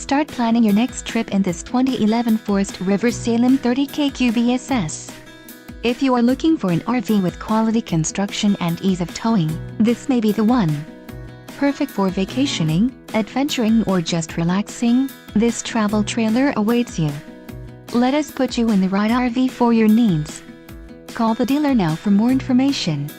Start planning your next trip in this 2011 Forest River Salem 30K QBSS. If you are looking for an RV with quality construction and ease of towing, this may be the one. Perfect for vacationing, adventuring, or just relaxing, this travel trailer awaits you. Let us put you in the right RV for your needs. Call the dealer now for more information.